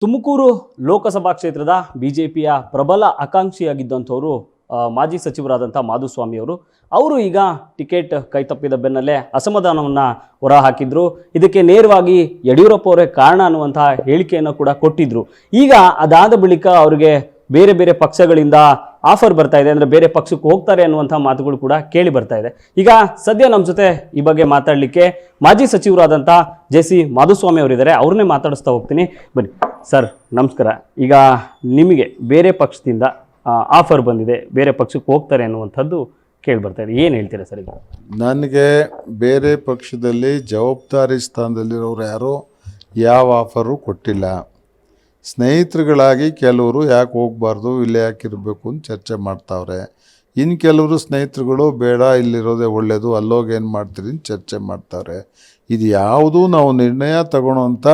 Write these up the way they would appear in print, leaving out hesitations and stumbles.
ತುಮಕೂರು ಲೋಕಸಭಾ ಕ್ಷೇತ್ರದ ಬಿಜೆಪಿಯ ಪ್ರಬಲ ಆಕಾಂಕ್ಷಿಯಾಗಿದ್ದಂಥವರು ಮಾಜಿ ಸಚಿವರಾದಂಥ ಮಾಧುಸ್ವಾಮಿ ಅವರು ಈಗ ಟಿಕೆಟ್ ಕೈತಪ್ಪಿದ ಬೆನ್ನಲ್ಲೇ ಅಸಮಾಧಾನವನ್ನು ಹೊರಹಾಕಿದ್ರು. ಇದಕ್ಕೆ ನೇರವಾಗಿ ಯಡಿಯೂರಪ್ಪ ಅವರೇ ಕಾರಣ ಅನ್ನುವಂಥ ಹೇಳಿಕೆಯನ್ನು ಕೂಡ ಕೊಟ್ಟಿದ್ರು. ಈಗ ಅದಾದ ಬಳಿಕ ಅವರಿಗೆ ಬೇರೆ ಬೇರೆ ಪಕ್ಷಗಳಿಂದ ಆಫರ್ ಬರ್ತಾ ಇದೆ, ಅಂದರೆ ಬೇರೆ ಪಕ್ಷಕ್ಕೆ ಹೋಗ್ತಾರೆ ಅನ್ನುವಂಥ ಮಾತುಗಳು ಕೂಡ ಕೇಳಿ ಬರ್ತಾ ಇದೆ. ಈಗ ಸದ್ಯ ನಮ್ಮ ಜೊತೆ ಈ ಬಗ್ಗೆ ಮಾತಾಡಲಿಕ್ಕೆ ಮಾಜಿ ಸಚಿವರಾದಂಥ ಜೆ.ಸಿ. ಮಾಧುಸ್ವಾಮಿ ಅವರಿದ್ದಾರೆ. ಅವ್ರನ್ನೇ ಮಾತಾಡಿಸ್ತಾ ಹೋಗ್ತೀನಿ. ಬನ್ನಿ ಸರ್, ನಮಸ್ಕಾರ. ಈಗ ನಿಮಗೆ ಬೇರೆ ಪಕ್ಷದಿಂದ ಆಫರ್ ಬಂದಿದೆ, ಬೇರೆ ಪಕ್ಷಕ್ಕೆ ಹೋಗ್ತಾರೆ ಅನ್ನುವಂಥದ್ದು ಕೇಳಿ ಬರ್ತಾ ಇದೆ, ಏನು ಹೇಳ್ತೀರಾ ಸರ್? ಈಗ ನನಗೆ ಬೇರೆ ಪಕ್ಷದಲ್ಲಿ ಜವಾಬ್ದಾರಿ ಸ್ಥಾನದಲ್ಲಿರೋರು ಯಾರೂ ಯಾವ ಆಫರು ಕೊಟ್ಟಿಲ್ಲ. ಸ್ನೇಹಿತರುಗಳಾಗಿ ಕೆಲವರು ಯಾಕೆ ಹೋಗಬಾರ್ದು, ಇಲ್ಲೇ ಯಾಕಿರಬೇಕು ಅಂತ ಚರ್ಚೆ ಮಾಡ್ತಾವ್ರೆ. ಇನ್ನು ಕೆಲವರು ಸ್ನೇಹಿತರುಗಳು ಬೇಡ, ಇಲ್ಲಿರೋದೇ ಒಳ್ಳೆಯದು, ಅಲ್ಲೋಗಿ ಏನು ಮಾಡ್ತೀರಿ ಅಂತ ಚರ್ಚೆ ಮಾಡ್ತಾವ್ರೆ. ಇದು ಯಾವುದೂ ನಾವು ನಿರ್ಣಯ ತಗೊಳ್ಳೋಂಥ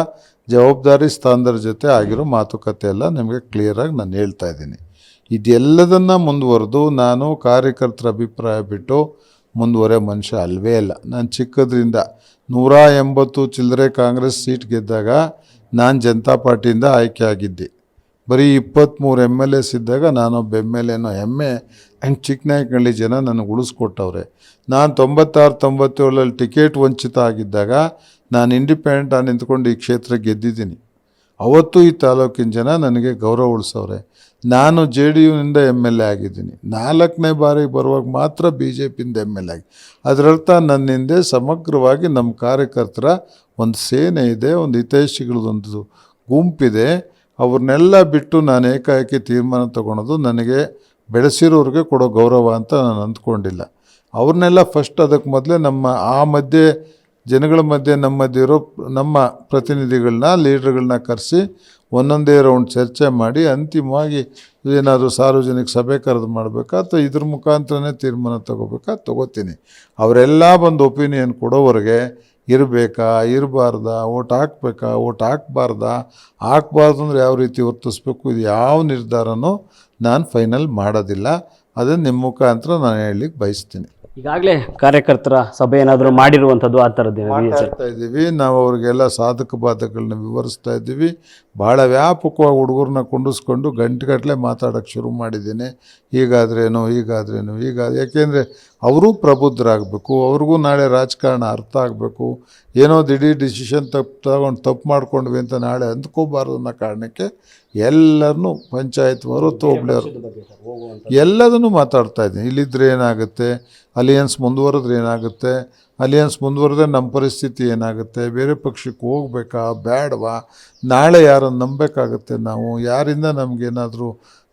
ಜವಾಬ್ದಾರಿ ಸ್ಥಾನದ ಜೊತೆ ಆಗಿರೋ ಮಾತುಕತೆ ಎಲ್ಲ ನಿಮಗೆ ಕ್ಲಿಯರಾಗಿ ನಾನು ಹೇಳ್ತಾ ಇದ್ದೀನಿ. ಇದೆಲ್ಲದನ್ನು ಮುಂದುವರೆದು ನಾನು ಕಾರ್ಯಕರ್ತರ ಅಭಿಪ್ರಾಯ ಬಿಟ್ಟು ಮುಂದುವರೆ ಮನುಷ್ಯ ಅಲ್ವೇ ಅಲ್ಲ. ನಾನು ಚಿಕ್ಕದ್ರಿಂದ 180 ಚಿಲ್ಲರೆ ಕಾಂಗ್ರೆಸ್ ಸೀಟ್ ಗೆದ್ದಾಗ ನಾನು ಜನತಾ ಪಾರ್ಟಿಯಿಂದ ಆಯ್ಕೆ ಆಗಿದ್ದೆ. ಬರೀ 23 MLAs ಇದ್ದಾಗ ನಾನೊಬ್ಬ MLAನೋ ಹೆಮ್ಮೆ ಹಂಗೆ ಚಿಕ್ಕನಾಯಕನಹಳ್ಳಿ ಜನ ನನಗೆ ಉಳಿಸ್ಕೊಟ್ಟವ್ರೆ. ನಾನು 96-97 ಟಿಕೆಟ್ ವಂಚಿತ ಆಗಿದ್ದಾಗ ನಾನು ಇಂಡಿಪೆಂಡೆಂಟ್ ಆಗಿ ನಿಂತ್ಕೊಂಡು ಈ ಕ್ಷೇತ್ರ ಗೆದ್ದಿದ್ದೀನಿ. ಅವತ್ತು ಈ ತಾಲೂಕಿನ ಜನ ನನಗೆ ಗೌರವ ಉಳಿಸವ್ರೆ. ನಾನು JDUನಿಂದ MLA ಆಗಿದ್ದೀನಿ. 4ನೇ ಬಾರಿಗೆ ಬರುವಾಗ ಮಾತ್ರ BJPಯಿಂದ MLA ಆಗಿ. ಅದರರ್ಥ ನನ್ನ ಹಿಂದೆ ಸಮಗ್ರವಾಗಿ ನಮ್ಮ ಕಾರ್ಯಕರ್ತರ ಒಂದು ಸೇನೆ ಇದೆ, ಒಂದು ಹಿತೈಷಿಗಳದೊಂದು ಗುಂಪಿದೆ. ಅವ್ರನ್ನೆಲ್ಲ ಬಿಟ್ಟು ನಾನು ಏಕಾಏಕಿ ತೀರ್ಮಾನ ತೊಗೊಳೋದು ನನಗೆ ಬೆಳೆಸಿರೋರಿಗೆ ಕೊಡೋ ಗೌರವ ಅಂತ ನಾನು ಅಂದ್ಕೊಂಡಿಲ್ಲ. ಅವ್ರನ್ನೆಲ್ಲ ಫಸ್ಟ್ ಅದಕ್ಕೆ ಮೊದಲೇ ಆ ಮಧ್ಯೆ ಜನಗಳ ಮಧ್ಯೆ ನಮ್ಮ ಮಧ್ಯೆ ಇರೋ ನಮ್ಮ ಪ್ರತಿನಿಧಿಗಳನ್ನ ಲೀಡ್ರ್ಗಳನ್ನ ಕರೆಸಿ ಒಂದೊಂದೇ ರೌಂಡ್ ಚರ್ಚೆ ಮಾಡಿ ಅಂತಿಮವಾಗಿ ಏನಾದರೂ ಸಾರ್ವಜನಿಕ ಸಭೆ ಕರೆದು ಮಾಡಬೇಕಾ ಅಥವಾ ಇದ್ರ ಮುಖಾಂತರನೇ ತೀರ್ಮಾನ ತೊಗೋತೀನಿ. ಅವರೆಲ್ಲ ಬಂದು ಒಪಿನಿಯನ್ ಕೊಡೋವರೆಗೆ ಇರಬೇಕಾ ಇರಬಾರ್ದಾ, ಓಟ್ ಹಾಕ್ಬೇಕಾ ಓಟ್ ಹಾಕ್ಬಾರ್ದು ಅಂದರೆ ಯಾವ ರೀತಿ ವರ್ತಿಸ್ಬೇಕು, ಇದು ಯಾವ ನಿರ್ಧಾರನೂ ನಾನು ಫೈನಲ್ ಮಾಡೋದಿಲ್ಲ. ಅದನ್ನು ನಿಮ್ಮ ಮುಖಾಂತರ ನಾನು ಹೇಳಲಿಕ್ಕೆ ಬಯಸ್ತೀನಿ. ಈಗಾಗಲೇ ಕಾರ್ಯಕರ್ತರ ಸಭೆ ಏನಾದರೂ ಮಾಡಿರುವಂಥದ್ದು ಆ ಥರದ್ದು ಮಾತಾಡ್ತಾ ಇದ್ದೀವಿ. ನಾವು ಅವ್ರಿಗೆಲ್ಲ ಸಾಧಕ ಬಾಧಕಗಳನ್ನ ವಿವರಿಸ್ತಾ ಇದ್ದೀವಿ. ಭಾಳ ವ್ಯಾಪಕವಾಗಿ ಹುಡುಗರನ್ನ ಕುಂಡಿಸ್ಕೊಂಡು ಗಂಟೆಗಟ್ಟಲೆ ಮಾತಾಡೋಕ್ಕೆ ಶುರು ಮಾಡಿದ್ದೀನಿ. ಹೀಗಾದ್ರೇನು ಯಾಕೆಂದರೆ ಅವರೂ ಪ್ರಬುದ್ಧರಾಗಬೇಕು, ಅವ್ರಿಗೂ ನಾಳೆ ರಾಜಕಾರಣ ಅರ್ಥ ಆಗಬೇಕು. ಏನೋ ದಿಢೀರ್ ಡಿಸಿಷನ್ ತಪ್ಪು ಮಾಡ್ಕೊಂಡ್ವಿ ಅಂತ ನಾಳೆ ಅಂದ್ಕೋಬಾರ್ದು ಅನ್ನೋ ಕಾರಣಕ್ಕೆ ಎಲ್ಲರನ್ನೂ ಪಂಚಾಯತ್ ಹೊರತು ಒಬ್ಳೆಯವರು ಎಲ್ಲದನ್ನು ಮಾತಾಡ್ತಾ ಇದ್ದೀನಿ. ಇಲ್ಲಿದ್ದರೆ ಏನಾಗುತ್ತೆ, ಅಲಿಯನ್ಸ್ ಮುಂದುವರೆದ್ರೆ ಏನಾಗುತ್ತೆ, ಅಲಿಯನ್ಸ್ ಮುಂದುವರೆದ್ರೆ ನಮ್ಮ ಪರಿಸ್ಥಿತಿ ಏನಾಗುತ್ತೆ, ಬೇರೆ ಪಕ್ಷಕ್ಕೆ ಹೋಗ್ಬೇಕಾ ಬೇಡವಾ, ನಾಳೆ ಯಾರನ್ನು ನಂಬಬೇಕಾಗುತ್ತೆ, ನಾವು ಯಾರಿಂದ ನಮಗೇನಾದರೂ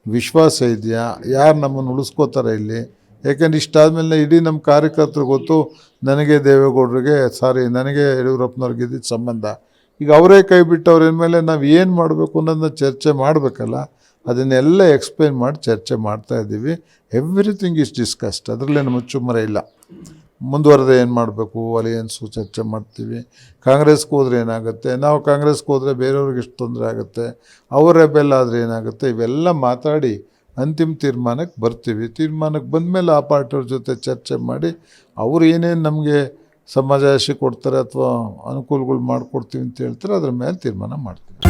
ವಿಶ್ವಾಸ ಇದೆಯಾ, ಯಾರು ನಮ್ಮನ್ನು ಉಳಿಸ್ಕೋತಾರೆ ಇಲ್ಲಿ. ಯಾಕೆಂದ್ರೆ ಇಷ್ಟಾದಮೇಲೆ ಇಡೀ ನಮ್ಮ ಕಾರ್ಯಕರ್ತರು ಗೊತ್ತು ನನಗೆ ದೇವೇಗೌಡರಿಗೆ ನನಗೆ ಯಡಿಯೂರಪ್ಪನವ್ರಿಗೆ ಇದ್ದಿದ್ದ ಸಂಬಂಧ. ಈಗ ಅವರೇ ಕೈ ಬಿಟ್ಟವ್ರ ಮೇಲೆ ನಾವು ಏನು ಮಾಡಬೇಕು ಅನ್ನೋದನ್ನ ಚರ್ಚೆ ಮಾಡಬೇಕಲ್ಲ. ಅದನ್ನೆಲ್ಲ ಎಕ್ಸ್ಪ್ಲೈನ್ ಮಾಡಿ ಚರ್ಚೆ ಮಾಡ್ತಾ ಇದ್ದೀವಿ. ಎವ್ರಿಥಿಂಗ್ ಈಸ್ ಡಿಸ್ಕಸ್ಡ್, ಅದರಲ್ಲೇನು ಮುಚ್ಚುಮರೆ ಇಲ್ಲ. ಮುಂದುವರೆದೇ ಏನು ಮಾಡಬೇಕು ಅಲಿಯನ್ಸು ಚರ್ಚೆ ಮಾಡ್ತೀವಿ. ಕಾಂಗ್ರೆಸ್ಗೆ ಹೋದ್ರೆ ಏನಾಗುತ್ತೆ, ನಾವು ಕಾಂಗ್ರೆಸ್ಗೆ ಹೋದರೆ ಬೇರೆಯವ್ರಿಗೆ ಎಷ್ಟು ತೊಂದರೆ ಆಗುತ್ತೆ, ಅವ್ರ ರೆಬೆಲ್ ಆದರೆ ಏನಾಗುತ್ತೆ, ಇವೆಲ್ಲ ಮಾತಾಡಿ ಅಂತಿಮ ತೀರ್ಮಾನಕ್ಕೆ ಬರ್ತೀವಿ. ತೀರ್ಮಾನಕ್ಕೆ ಬಂದಮೇಲೆ ಆ ಪಾರ್ಟಿಯವ್ರ ಜೊತೆ ಚರ್ಚೆ ಮಾಡಿ ಅವ್ರು ಏನೇನು ನಮಗೆ ಸಮಾಜಾಶಿ ಕೊಡ್ತಾರೆ ಅಥವಾ ಅನುಕೂಲಗಳು ಮಾಡಿಕೊಡ್ತೀವಿ ಅಂತ ಹೇಳ್ತಾರೆ, ಅದ್ರ ಮೇಲೆ ತೀರ್ಮಾನ ಮಾಡ್ತೀವಿ.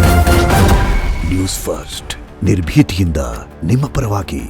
ನ್ಯೂಸ್ ಫಸ್ಟ್, ನಿರ್ಭೀತಿಯಿಂದ ನಿಮ್ಮ ಪರವಾಗಿ.